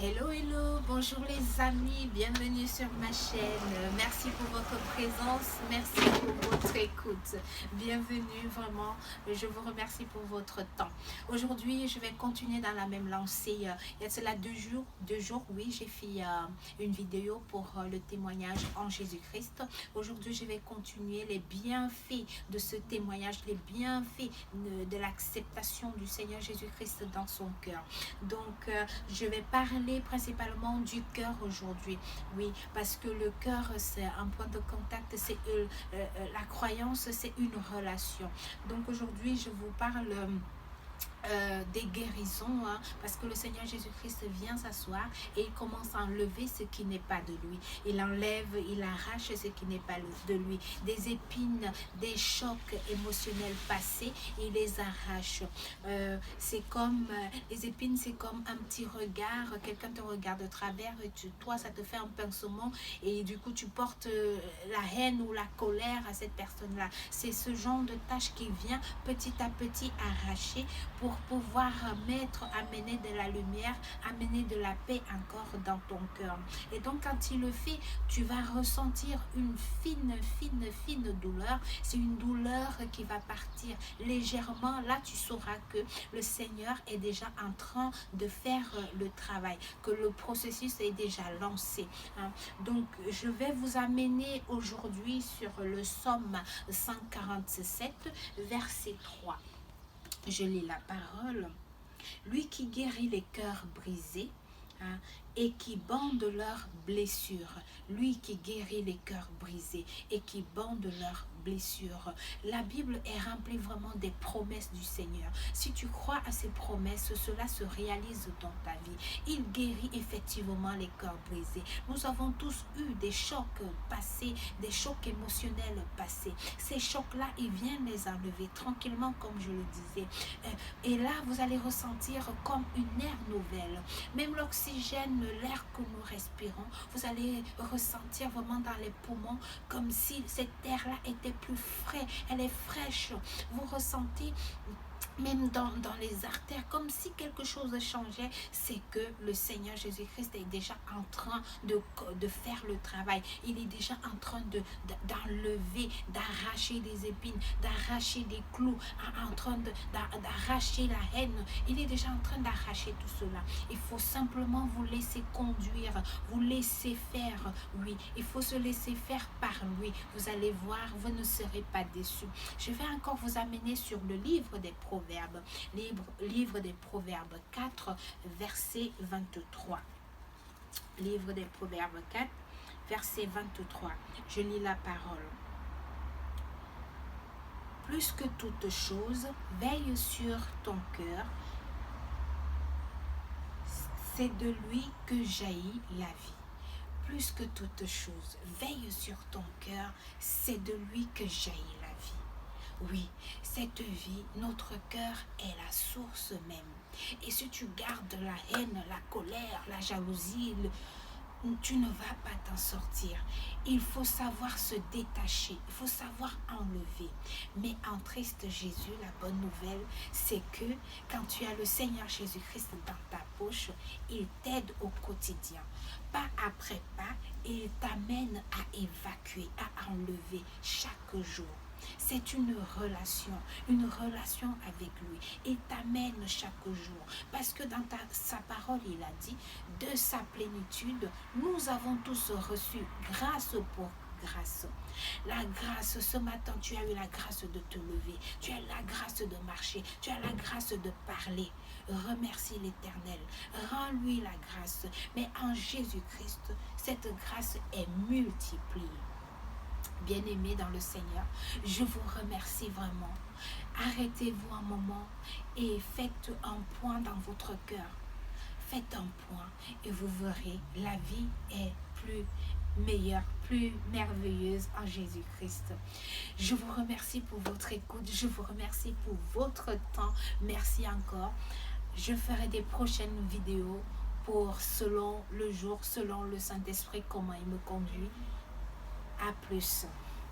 Hello, hello, bonjour les amis, bienvenue sur ma chaîne. Merci pour votre présence, merci pour votre écoute. Bienvenue, vraiment, je vous remercie pour votre temps. Aujourd'hui, je vais continuer dans la même lancée. Il y a cela deux jours, oui, j'ai fait une vidéo pour le témoignage en Jésus-Christ. Aujourd'hui, je vais continuer les bienfaits de ce témoignage, les bienfaits de l'acceptation du Seigneur Jésus-Christ dans son cœur. Donc, je vais parler principalement du cœur aujourd'hui. Oui, parce que le cœur, c'est un point de contact, c'est la croyance, c'est une relation. Donc, aujourd'hui, je vous parle des guérisons, hein, parce que le Seigneur Jésus-Christ vient s'asseoir et il commence à enlever ce qui n'est pas de lui. Il enlève, il arrache ce qui n'est pas de lui. Des épines, des chocs émotionnels passés, il les arrache. C'est comme, les épines, c'est comme un petit regard, quelqu'un te regarde de travers et toi, ça te fait un pincement et du coup, tu portes la haine ou la colère à cette personne-là. C'est ce genre de tâche qui vient petit à petit arracher pour pouvoir amener de la lumière, amener de la paix encore dans ton cœur. Et donc quand il le fait, tu vas ressentir une fine douleur. C'est une douleur qui va partir légèrement. Là, tu sauras que le Seigneur est déjà en train de faire le travail, que le processus est déjà lancé. Donc, je vais vous amener aujourd'hui sur le psaume 147, verset 3. Je lis la parole. Lui qui guérit les cœurs brisés, et qui bande leurs blessures. Lui qui guérit les cœurs brisés et qui bande leurs blessures. La Bible est remplie vraiment des promesses du Seigneur. Si tu crois à ces promesses, cela se réalise dans ta vie. Il guérit effectivement les cœurs brisés. Nous avons tous eu des chocs passés, des chocs émotionnels passés. Ces chocs-là, il vient les enlever tranquillement, comme je le disais. Et là, vous allez ressentir comme une ère nouvelle. Même l'oxygène, l'air que nous respirons, vous allez ressentir vraiment dans les poumons comme si cette air-là était plus frais, elle est fraîche. Vous ressentez même dans les artères, comme si quelque chose changeait. C'est que le Seigneur Jésus-Christ est déjà en train de faire le travail. Il est déjà en train d'enlever, d'arracher des épines, d'arracher des clous, en train d'arracher la haine. Il est déjà en train d'arracher tout cela. Il faut simplement vous laisser conduire, vous laisser faire. Oui, il faut se laisser faire par lui. Vous allez voir, vous ne serez pas déçus. Je vais encore vous amener sur le livre des Proverbes. Livre des Proverbes 4, verset 23. Livre des Proverbes 4, verset 23. Je lis la parole. Plus que toute chose, veille sur ton cœur. C'est de lui que jaillit la vie. Plus que toute chose, veille sur ton cœur. C'est de lui que jaillit la vie. Oui, cette vie, notre cœur est la source même. Et si tu gardes la haine, la colère, la jalousie, tu ne vas pas t'en sortir. Il faut savoir se détacher, il faut savoir enlever. Mais en Christ Jésus, la bonne nouvelle, c'est que quand tu as le Seigneur Jésus-Christ dans ta poche, il t'aide au quotidien. Pas après pas, il t'amène à évacuer, à enlever chaque jour. C'est une relation avec lui. Il t'amène chaque jour. Parce que dans sa parole, il a dit, de sa plénitude, nous avons tous reçu grâce pour grâce. La grâce, ce matin, tu as eu la grâce de te lever. Tu as la grâce de marcher. Tu as la grâce de parler. Remercie l'Éternel. Rends-lui la grâce. Mais en Jésus-Christ, cette grâce est multipliée. Bien-aimés dans le Seigneur, je vous remercie vraiment. Arrêtez-vous un moment et faites un point dans votre cœur. Faites un point et vous verrez, la vie est plus meilleure, plus merveilleuse en Jésus-Christ. Je vous remercie pour votre écoute, je vous remercie pour votre temps. Merci encore. Je ferai des prochaines vidéos pour selon le jour, selon le Saint-Esprit, comment il me conduit. À plus.